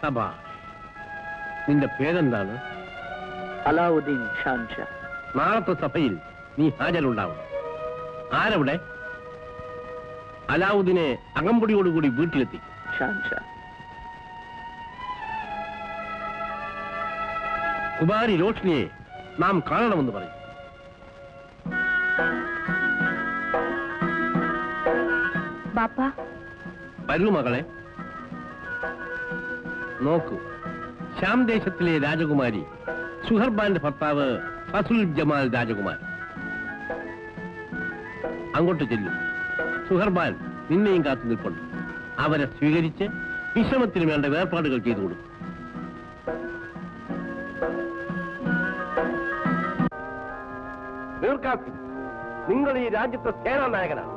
സഭ. നിന്റെ പേരെന്താണ്? അലാവുദ്ദീൻ ഷാൻഷാ. നാളത്തെ സഭയിൽ നീ ഹാജരുണ്ടാവും. ആരവിടെ? അലാവുദ്ദീനെ അകമ്പടിയോടുകൂടി വീട്ടിലെത്തി. ഷാൻഷാ. കുമാരി രോഷ്നിയെ നാം കാണണമെന്ന് പറയും. വരൂ മകളെ. നോക്കൂ, ശ്യാം ദേശത്തിലെ രാജകുമാരി സുഹർബാന്റെ ഭർത്താവ് ഫസുൽ ജമാൽ രാജകുമാരൻ. അങ്ങോട്ട് ചെല്ലും. സുഹർബാൻ നിന്നെയും കാത്തു നിൽപ്പുണ്ട്. അവരെ സ്വീകരിച്ച് വിശ്രമത്തിന് വേണ്ട ഏർപ്പാടുകൾ ചെയ്തു കൊടുക്കും. നിങ്ങൾ ഈ രാജ്യത്തെ സേനാനായകനാണ്.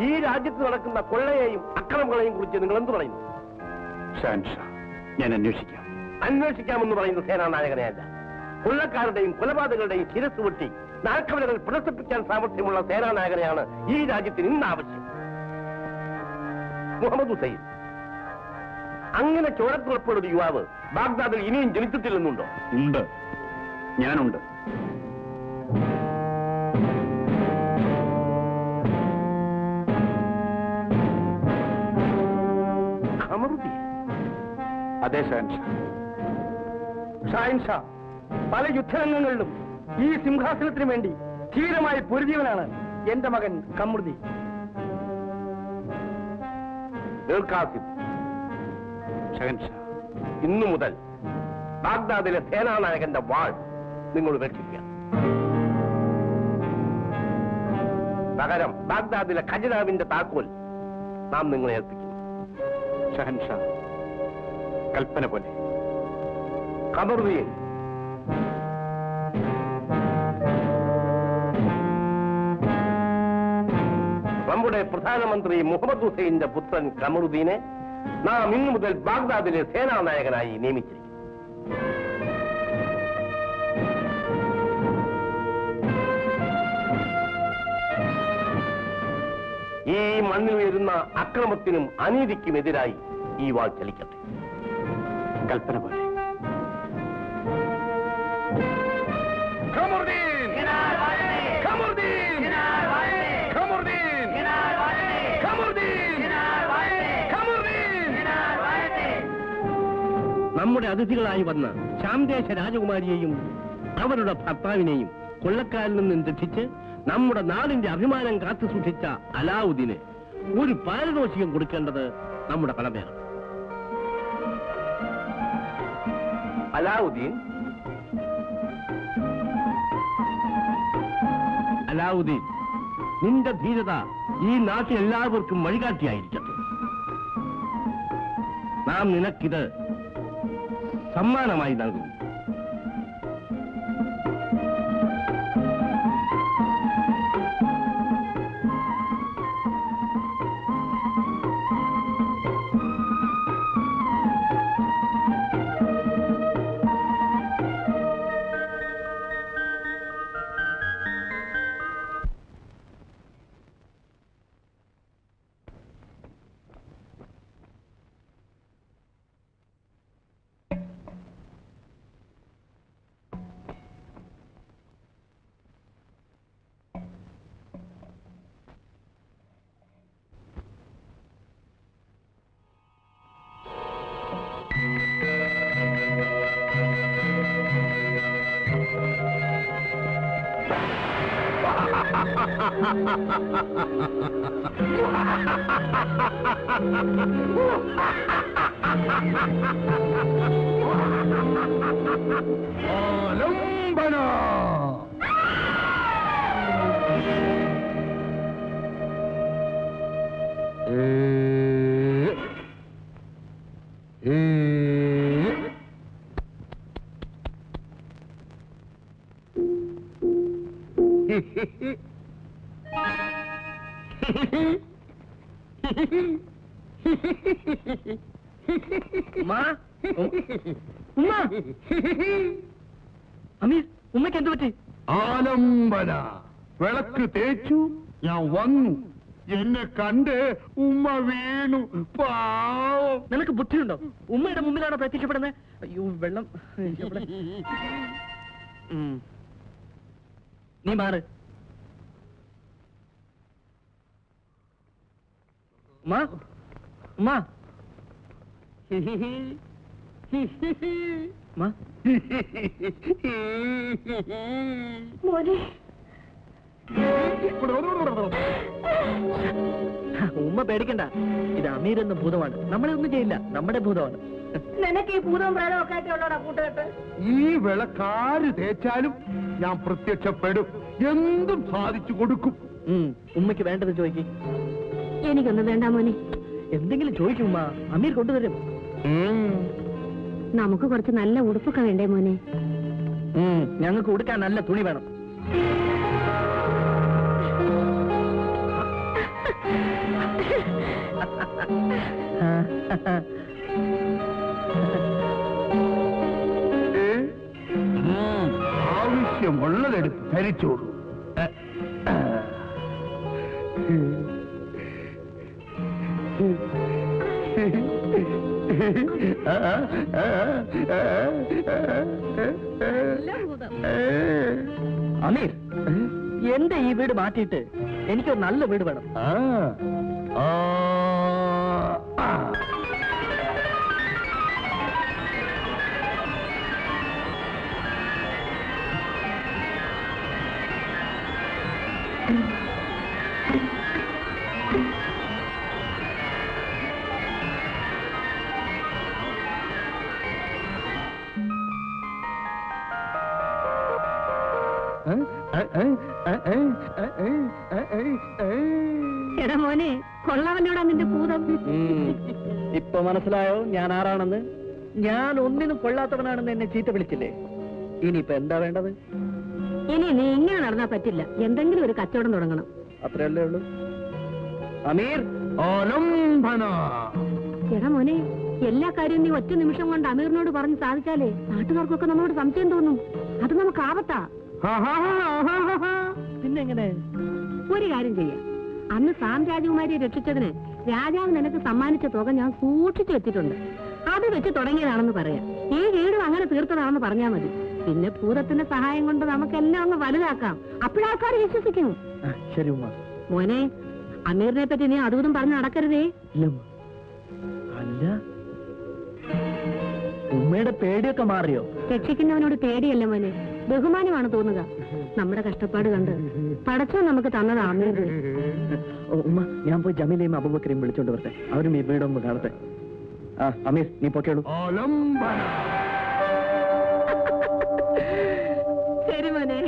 ഈ രാജ്യത്ത് നടക്കുന്ന കൊള്ളയെയും അക്രമങ്ങളെയും കുറിച്ച് നിങ്ങൾ എന്ത് പറയുന്നു? ഷാൻഷാ, ഞാൻ അന്വേഷിക്കാം. അന്വേഷിക്കാമെന്ന് പറയുന്ന സേനാനായകനെയല്ല, കൊള്ളക്കാരുടെയും കൊലപാതകളുടെയും ശിരസ് വെട്ടി നാൽക്കവലകൾ പ്രദർശിപ്പിക്കാൻ സാമർഥ്യമുള്ള സേനാനായകനെയാണ് ഈ രാജ്യത്തിന് ഇന്ന് ആവശ്യം. മുഹമ്മദ് ഹുസൈൻ, അങ്ങനെ ചോരത്തുറപ്പുള്ള യുവാവ് ബാഗ്ദാദിൽ ഇനിയും ജനിച്ചിട്ടില്ലെന്നുണ്ടോ? ഉണ്ട്, ഞാനുണ്ട്. അതെ ഷാൻഷാ. ഷാൻഷാ, പല യുദ്ധരംഗങ്ങളിലും ഈ സിംഹാസനത്തിന് വേണ്ടി ധീരമായി പൊരുതിയവനാണ് എന്റെ മകൻ കമറുദ്ദീൻ. ഇന്നു മുതൽ ബാഗ്ദാദിലെ സേനാനായകന്റെ വാൾ നിങ്ങൾ ഉപേക്ഷിക്കുക. പകരം ബാഗ്ദാദിലെ ഖജനാവിന്റെ താക്കോൽ നാം നിങ്ങളെ ഏൽപ്പിക്കുന്നു. ഷഹൻഷാ, കൽപ്പന പോലെ. കമറുദ്ദീൻ, നമ്മുടെ പ്രധാനമന്ത്രി മുഹമ്മദ് ഹുസൈന്റെ പുത്രൻ കമറുദ്ദീനെ നാം ഇന്നു മുതൽ ബാഗ്ദാദിലെ സേനാനായകനായി നിയമിച്ചിരിക്കുന്നു. ഈ മണ്ണിൽ വരുന്ന അക്രമത്തിനും അനീതിക്കുമെതിരായി ഈ വാൾ ചലിക്കട്ടെ. കൽപ്പന പോലെ. നമ്മുടെ അതിഥികളായി വന്ന ശ്യാംദേശ രാജകുമാരിയെയും അവരുടെ ഭർത്താവിനെയും കൊള്ളക്കാരിൽ നിന്നും രക്ഷിച്ച് നമ്മുടെ നാടിന്റെ അഭിമാനം കാത്തു സൂക്ഷിച്ച അലാവുദ്ദീന് ഒരു പാരിതോഷികം കൊടുക്കേണ്ടത് നമ്മുടെ കടമയാണ്. അലാവുദ്ദീൻ, അലാവുദ്ദീൻ, നിന്റെ ധീരത ഈ നാട്ടിൽ എല്ലാവർക്കും വഴികാട്ടിയായിരിക്കട്ടെ. നാം നിനക്കിത് സമ്മാനമായി നൽകുന്നു. അമീർ, ഉമ്മയ്ക്ക് എന്ത് പറ്റി? ആലംബന. വിളക്ക് തേച്ചു, ഞാൻ വന്നു. എന്നെ കണ്ട് ഉമ്മ വീണു. പാവം. നിനക്ക് ബുദ്ധിയുണ്ടോ? ഉമ്മയുടെ മുമ്പിലാണോ പ്രത്യക്ഷപ്പെടുന്നത്? അയ്യോ വെള്ളം. നീ മാറ്. ഉമ്മ ഉമ്മ മോനെ ഉമ്മ പേടിക്കണ്ട, ഇത് അമീർ എന്ന ഭൂതമാണ്. നമ്മളെ ഒന്നും ചെയ്യില്ല, നമ്മുടെ ഭൂതമാണ്. നിനക്ക് ഈ ഭൂതവും പ്രേതവും ഒക്കെ ആയിട്ടുള്ളോടാ കൂട്ടുകെട്ട്. ഈ വിളക്കാര് തേച്ചാലും ഞാൻ പ്രത്യക്ഷപ്പെടും, എന്തും സാധിച്ചു കൊടുക്കും. ഉമ്മയ്ക്ക് വേണ്ടത് ചോദിക്കും. എനിക്കൊന്നും വേണ്ട മോനെ. എന്തെങ്കിലും ചോദിക്കും ഉമ്മ, അമീർ കൊണ്ടുവരും. നമുക്ക് കുറച്ച് നല്ല ഉടുപ്പൊക്കെ വേണ്ടേ മോനെ? ഞങ്ങൾക്ക് ഉടുക്കാൻ നല്ല തുണി വേണം. ആവശ്യമുള്ളതെടുത്ത് ധരിച്ചോളൂ. അമീർ, എന്റെ ഈ വീട് മാറ്റിയിട്ട് എനിക്കൊരു നല്ല വീട് വേണം. എടാ മോനെ, കൊള്ളവല്ലോടാ നിന്റെ ഭൂതം. ഇപ്പൊ മനസ്സിലായോ ഞാൻ ആരാണെന്ന്? ഞാൻ ഒന്നിനും കൊള്ളാത്തവനാണെന്ന് എന്നെ ചീത്ത വിളിച്ചില്ലേ? ഇനിയിപ്പൊ എന്താ വേണ്ടത്? ഇനി നീ ഇങ്ങനെ നടന്നാ പറ്റില്ല, എന്തെങ്കിലും ഒരു കച്ചവടം തുടങ്ങണം. അത്രയല്ലേ ഉള്ളൂ. അമീർ, എടാ മോനെ, എല്ലാ കാര്യവും നീ ഒറ്റ നിമിഷം കൊണ്ട് അമീറിനോട് പറഞ്ഞ് സാധിച്ചാലേ നാട്ടുകാർക്കൊക്കെ നമ്മളോട് സംശയം തോന്നും. അത് നമുക്ക് ആപത്താ. പിന്നെങ്ങനെ? ഒരു കാര്യം ചെയ്യാം. അന്ന് സാം രാജകുമാരിയെ രക്ഷിച്ചതിന് രാജാവ് നിനക്ക് സമ്മാനിച്ച തുക ഞാൻ സൂക്ഷിച്ചു വെച്ചിട്ടുണ്ട്. അത് വെച്ച് തുടങ്ങിയതാണെന്ന് പറയാം. ഈ വീടും അങ്ങനെ തീർത്തതാണെന്ന് പറഞ്ഞാൽ മതി. പിന്നെ ഭൂതത്തിന്റെ സഹായം കൊണ്ട് നമുക്കെല്ലാം അങ്ങ് വലുതാക്കാം. അപ്പോഴാൾക്കാർ വിശ്വസിക്കും. ശരി ഉമ്മ. മോനെ, അമീറിനെ പറ്റി നീ അതും പറഞ്ഞ് നടക്കരുതേ. അല്ല, ഉമ്മയുടെ പേടിയൊക്കെ മാറിയോ? രക്ഷിക്കുന്നവനോട് പേടിയല്ല മോനെ, ബഹുമാനമാണ് തോന്നുക. നമ്മുടെ കഷ്ടപ്പാട് കണ്ട് പടച്ചോ നമുക്ക് തന്നതാ അമീർ. ഉമ്മ, ഞാൻ പോയി ജമീലയും അബൂബക്കറേയും വിളിച്ചോണ്ട് വരട്ടെ. അവരും ഈ വീടൊന്ന് കാണട്ടെ. അമീർ, നീ പൊക്കേളൂ. ശരി മോനെ.